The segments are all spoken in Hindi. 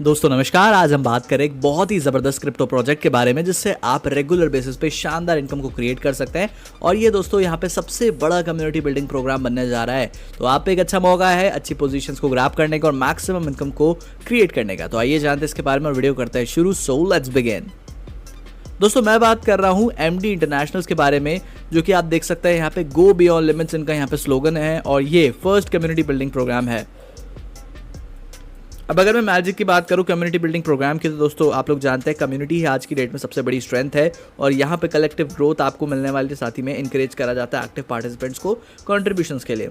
दोस्तों नमस्कार। आज हम बात करें एक बहुत ही ज़बरदस्त क्रिप्टो प्रोजेक्ट के बारे में जिससे आप रेगुलर बेसिस पे शानदार इनकम को क्रिएट कर सकते हैं। और ये दोस्तों यहाँ पे सबसे बड़ा कम्युनिटी बिल्डिंग प्रोग्राम बनने जा रहा है। तो आप पे एक अच्छा मौका है अच्छी पोजीशंस को ग्रैब करने का और मैक्सिमम इनकम को क्रिएट करने का। तो आइए जानते हैं इसके बारे में और वीडियो करते हैं शुरू। So let's begin. दोस्तों मैं बात कर रहा हूँ MD इंटरनेशनल्स के बारे में, जो कि आप देख सकते हैं यहाँ पे गो बियॉन्ड लिमिट्स इनका यहाँ पे स्लोगन है और ये फर्स्ट कम्युनिटी बिल्डिंग प्रोग्राम है। अब अगर मैं मैजिक की बात करूं कम्युनिटी बिल्डिंग प्रोग्राम की, तो दोस्तों आप लोग जानते हैं कम्युनिटी ही आज की डेट में सबसे बड़ी स्ट्रेंथ है और यहाँ पे कलेक्टिव ग्रोथ आपको मिलने वाली के साथ ही में इंकरेज करा जाता है एक्टिव पार्टिसिपेंट्स को कंट्रीब्यूशंस के लिए।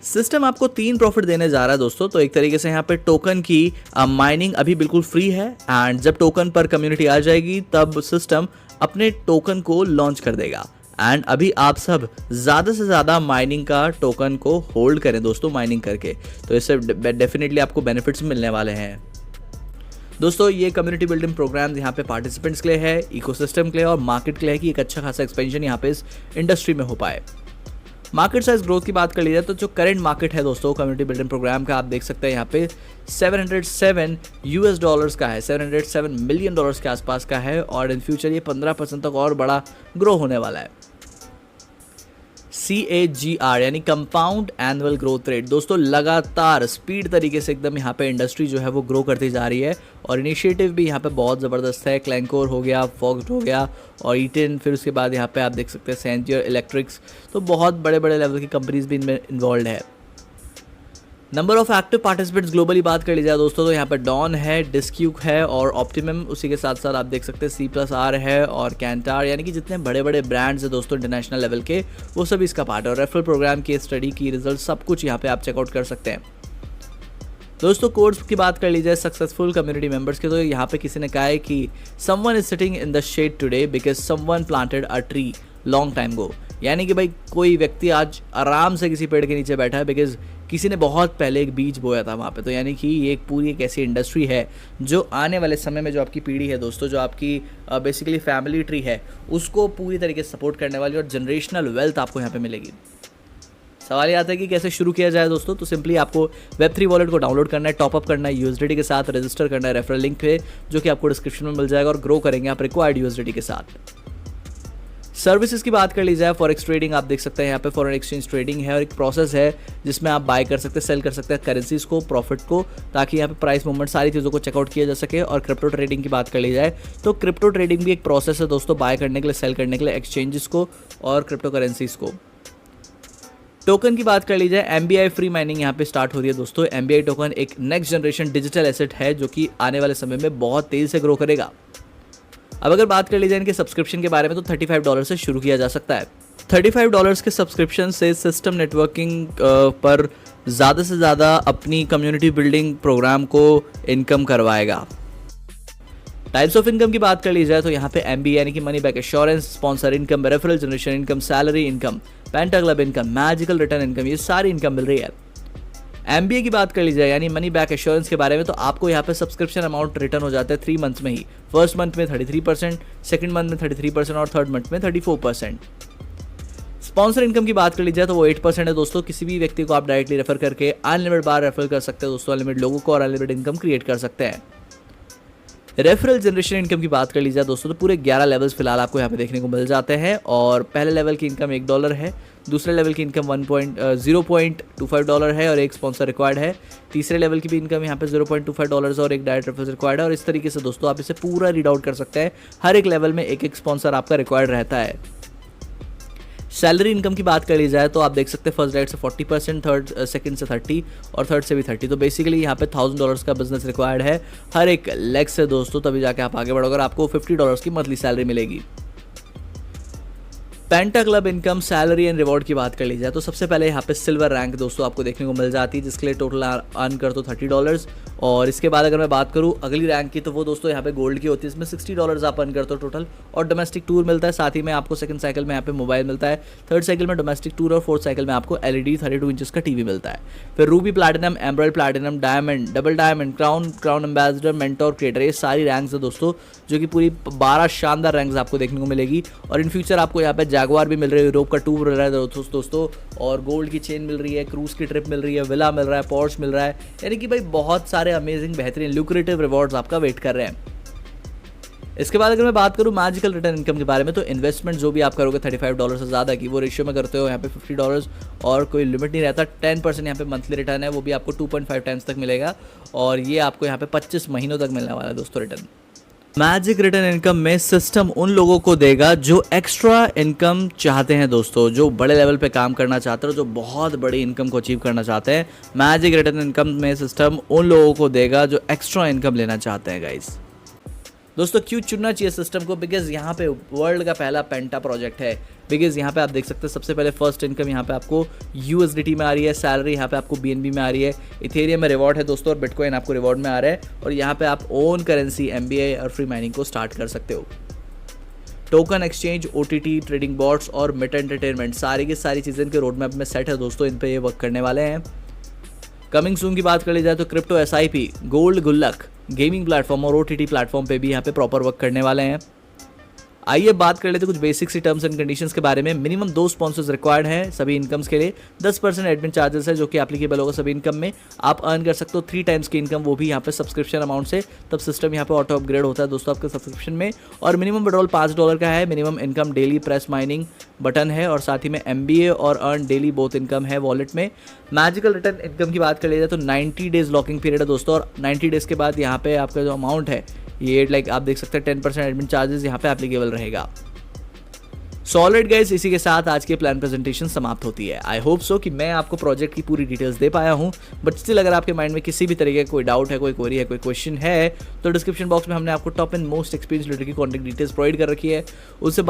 सिस्टम आपको 3 प्रॉफिट देने जा रहा है दोस्तों। तो एक तरीके से यहाँ पे टोकन की माइनिंग अभी बिल्कुल फ्री है एंड जब टोकन पर कम्युनिटी आ जाएगी तब सिस्टम अपने टोकन को लॉन्च कर देगा। एंड अभी आप सब ज़्यादा से ज़्यादा माइनिंग का टोकन को होल्ड करें दोस्तों, माइनिंग करके, तो इससे डेफिनेटली आपको बेनिफिट्स मिलने वाले हैं। दोस्तों ये कम्युनिटी बिल्डिंग प्रोग्राम यहाँ पे पार्टिसिपेंट्स के लिए है, इकोसिस्टम के लिए और मार्केट के लिए है कि एक अच्छा खासा एक्सपेंशन यहाँ पे इस इंडस्ट्री में हो पाए। मार्केट साइज ग्रोथ की बात कर ली जाए तो जो करंट मार्केट है दोस्तों कम्युनिटी बिल्डिंग प्रोग्राम का, आप देख सकते हैं यहाँ पे $707 का है, $707 मिलियन के आसपास का है और इन फ्यूचर ये 15% तक और बड़ा ग्रो होने वाला है। CAGR यानी कंपाउंड एनुअल ग्रोथ रेट दोस्तों लगातार स्पीड तरीके से एकदम यहाँ पे इंडस्ट्री जो है वो ग्रो करती जा रही है और इनिशिएटिव भी यहाँ पे बहुत ज़बरदस्त है। क्लैंकोर हो गया, फॉक्स्ड हो गया और ईटेन, फिर उसके बाद यहाँ पे आप देख सकते हैं सेंटियर इलेक्ट्रिक्स, तो बहुत बड़े बड़े लेवल की कंपनीज भी इनमें इन्वॉल्व है। Number of active participants globally बात कर ली जाए दोस्तों तो यहाँ पर डॉन है, डिस्क्यूक है और ऑप्टिमम, उसी के साथ साथ आप देख सकते हैं C+R है और कैंटार, यानी कि जितने बड़े बड़े ब्रांड्स हैं दोस्तों इंटरनेशनल लेवल के वो सभी इसका पार्ट है। और रेफरल प्रोग्राम की स्टडी की रिजल्ट सब कुछ यहाँ पे आप चेकआउट कर सकते हैं। दोस्तों कोड्स की बात कर ली जाए सक्सेसफुल कम्युनिटी मेंबर्स के, तो यहाँ पे किसी ने कहा है कि someone is sitting in the shade today because someone planted a tree long time go, यानी कि भाई कोई व्यक्ति आज आराम से किसी पेड़ के नीचे बैठा है बिकॉज किसी ने बहुत पहले एक बीज बोया था वहाँ पे। तो यानी कि ये एक पूरी एक ऐसी इंडस्ट्री है जो आने वाले समय में जो आपकी पीढ़ी है दोस्तों, जो आपकी बेसिकली फैमिली ट्री है, उसको पूरी तरीके से सपोर्ट करने वाली और जनरेशनल वेल्थ आपको यहाँ पे मिलेगी। सवाल ये आता है कि कैसे शुरू किया जाए दोस्तों। तो सिंपली आपको Web3 वॉलेट को डाउनलोड करना है, टॉपअप करना है USDT के साथ, रजिस्टर करना है रेफरल लिंक पे जो कि आपको डिस्क्रिप्शन में मिल जाएगा और ग्रो करेंगे आप रिक्वायर्ड USDT के साथ। सर्विसेज की बात कर ली जाए, फॉरेक्स ट्रेडिंग आप देख सकते हैं यहाँ पे फॉरेन एक्सचेंज ट्रेडिंग है और एक प्रोसेस है जिसमें आप बाय कर सकते हैं, सेल कर सकते हैं करेंसीज को, प्रॉफिट को, ताकि यहाँ पे प्राइस मूवमेंट सारी चीज़ों को चेकआउट किया जा सके। और क्रिप्टो ट्रेडिंग की बात कर ली जाए तो क्रिप्टो ट्रेडिंग भी एक प्रोसेस है दोस्तों, बाय करने के लिए, सेल करने के लिए एक्सचेंजेस को और क्रिप्टो करेंसीज को। टोकन की बात कर ली जाए, MBI फ्री माइनिंग यहाँ पे स्टार्ट हो रही है दोस्तों। MBI टोकन एक नेक्स्ट जनरेशन डिजिटल एसेट है जो कि आने वाले समय में बहुत तेजी से ग्रो करेगा। अब अगर बात कर ली जाए इनके सब्सक्रिप्शन के बारे में तो $35 से शुरू किया जा सकता है। $35 के सब्सक्रिप्शन से सिस्टम नेटवर्किंग पर ज़्यादा से ज़्यादा अपनी कम्युनिटी बिल्डिंग प्रोग्राम को इनकम करवाएगा। टाइप्स ऑफ इनकम की बात कर ली जाए तो यहाँ पे MBA यानी कि money back assurance, sponsor income, referral generation income, salary income, penta club income, magical return income, ये सारी इनकम मिल रही है। MBA की बात कर ली जाए यानी मनी बैक एश्योरेंस के बारे में, तो आपको यहाँ पे सब्सक्रिप्शन अमाउंट रिटर्न हो जाता है 3 मंथ्स में ही। फर्स्ट मंथ में 33%, सेकंड मंथ में 33% और थर्ड मंथ में 34%। स्पॉन्सर इनकम की बात कर ली जाए तो वो 8% है दोस्तों। किसी भी व्यक्ति को आप डायरेक्टली रेफर करके अनलिमिटेड बार रेफर कर सकते हैं दोस्तों, अनलिमिटेड लोगों को और अनलिमिटेड इनकम क्रिएट कर सकते हैं। रेफरल जनरेशन इनकम की बात कर ली जाए दोस्तों तो पूरे 11 लेवल्स फिलहाल आपको यहाँ पे देखने को मिल जाते हैं और पहले लेवल की इनकम $1 है, दूसरे लेवल की इनकम $0.25 है और एक स्पॉन्सर रिक्वायर्ड है, तीसरे लेवल की भी इनकम यहाँ पे $0.25 और एक डायरेक्ट रेफरल रिक्वायर्ड है। और इस तरीके से दोस्तों आप इसे पूरा रीड आउट कर सकते हैं, हर एक लेवल में एक एक स्पॉन्सर आपका रिक्वायर्ड रहता है। सैलरी इनकम की बात कर ली जाए तो आप देख सकते हैं फर्स्ट डायरेक्ट से 40%, थर्ड सेकंड से 30 और थर्ड से भी 30। तो बेसिकली यहाँ पे $1000 का बिजनेस रिक्वायर्ड है हर एक लेग से दोस्तों, तभी जाके आप आगे बढ़ोगे और आपको $50 की मंथली सैलरी मिलेगी। Penta club income, salary and reward की बात कर ली जाए तो सबसे पहले यहाँ पे सिल्वर रैंक दोस्तों आपको देखने को मिल जाती है जिसके लिए टोटल अर्न कर तो $30। और इसके बाद अगर मैं बात करूँ अगली रैंक की तो वो दोस्तों यहाँ पे गोल्ड की होती है, इसमें $60 आप अर्न करते हो टोटल और डोमेस्टिक टूर मिलता है। साथ ही में आपको सेकंड साइकिल में यहाँ पे मोबाइल मिलता है, थर्ड साइकिल में डोमेस्टिक टूर और फोर्थ साइकिल में आपको LED 32 इंचेस का टीवी मिलता है। फिर Ruby platinum, emerald platinum, diamond, double diamond, crown ambassador, mentor, creator, ये सारी रैंक्स है दोस्तों जो कि पूरी 12 शानदार रैंक्स आपको देखने को मिलेगी। और इन फ्यूचर आपको यहाँ पे जैगुआर भी मिल रही है, यूरोप का टूर मिल रहा है दोस्तों, और गोल्ड की चेन मिल रही है, क्रूज की ट्रिप मिल रही है, विला मिल रहा है, पोर्श मिल रहा है, यानी कि भाई बहुत सारे अमेजिंग बेहतरीन ल्यूक्रेटिव रिवॉर्ड्स आपका वेट कर रहे हैं। इसके बाद अगर मैं बात करूँ मैजिकल रिटर्न इनकम के बारे में, तो इन्वेस्टमेंट जो भी आप करोगे $35 से ज़्यादा की, वो रेशियो में करते हो यहाँ पे $50 और कोई लिमिट नहीं रहता। 10% यहाँ पे मंथली रिटर्न है, वो भी आपको 2.5 टाइम्स तक मिलेगा, और ये आपको यहाँ पे 25 महीनों तक मिलने वाला है दोस्तों रिटर्न। मैजिक रिटर्न इनकम में सिस्टम उन लोगों को देगा जो एक्स्ट्रा इनकम चाहते हैं दोस्तों, जो बड़े लेवल पे काम करना चाहते हो, जो बहुत बड़ी इनकम को अचीव करना चाहते हैं। मैजिक रिटर्न इनकम में सिस्टम उन लोगों को देगा जो एक्स्ट्रा इनकम लेना चाहते हैं गाइस। दोस्तों क्यों चुनना चाहिए सिस्टम को? बिकॉज यहाँ पे वर्ल्ड का पहला पेंटा प्रोजेक्ट है। बिकॉज यहाँ पे आप देख सकते हैं सबसे पहले फर्स्ट इनकम यहाँ पे आपको USDT में आ रही है, सैलरी यहाँ पे आपको BNB में आ रही है, इथेरियम में रिवॉर्ड है दोस्तों, और बिटकॉइन आपको रिवॉर्ड में आ रहा है, और यहाँ पे आप ओन करेंसी MBA और फ्री माइनिंग को स्टार्ट कर सकते हो। Token exchange, OTT, trading bots और मिट एंटरटेनमेंट, सारी की सारी चीज़ें इनके रोड मैप में सेट है दोस्तों, इन पर ये वर्क करने वाले हैं। कमिंग सून की बात कर ली जाए तो क्रिप्टो SIP, गोल्ड गुल्लक, गेमिंग प्लेटफॉर्म और OTT प्लेटफॉर्म पे भी यहाँ पे प्रॉपर वर्क करने वाले हैं। आइए बात कर लेते हैं कुछ बेसिक सी टर्म्स एंड कंडीशंस के बारे में। मिनिमम 2 स्पॉन्सर्स रिक्वायर्ड हैं सभी इनकम्स के लिए। 10% एडमिन चार्जेस है जो कि एप्लीकेबल होगा सभी इनकम में। आप अर्न कर सकते हो 3 टाइम्स की इनकम, वो भी यहाँ पे सब्सक्रिप्शन अमाउंट से। तब सिस्टम यहाँ पे ऑटो अपग्रेड होता है दोस्तों आपके सब्सक्रिप्शन में। और मिनिमम विड्रॉल $5 का है। Minimum income daily press mining button है, और साथ ही में MBA और अर्न डेली बोथ इनकम है वॉलेट में। मैजिकल रिटर्न इनकम की बात कर लिया जाए तो 90 डेज लॉकिंग पीरियड है दोस्तों, और 90 डेज के बाद यहाँ पे आपका जो अमाउंट है ये लाइक आप देख सकते हैं 10% एडमिन चार्जेस यहाँ पे एप्लीकेबल रहेगा। सॉलिड गाइस, इसी के साथ आज की प्लान प्रेजेंटेशन समाप्त होती है। आई होप सो कि मैं आपको प्रोजेक्ट की पूरी डिटेल्स दे पाया हूं, बट स्टिल अगर आपके माइंड में किसी भी तरीके का कोई डाउट है, कोई क्वेरी है, कोई क्वेश्चन है, तो डिस्क्रिप्शन बॉक्स में हमने आपको top and most experience leader की कॉन्टैक्ट डिटेल्स प्रोवाइड कर रखी है। उससे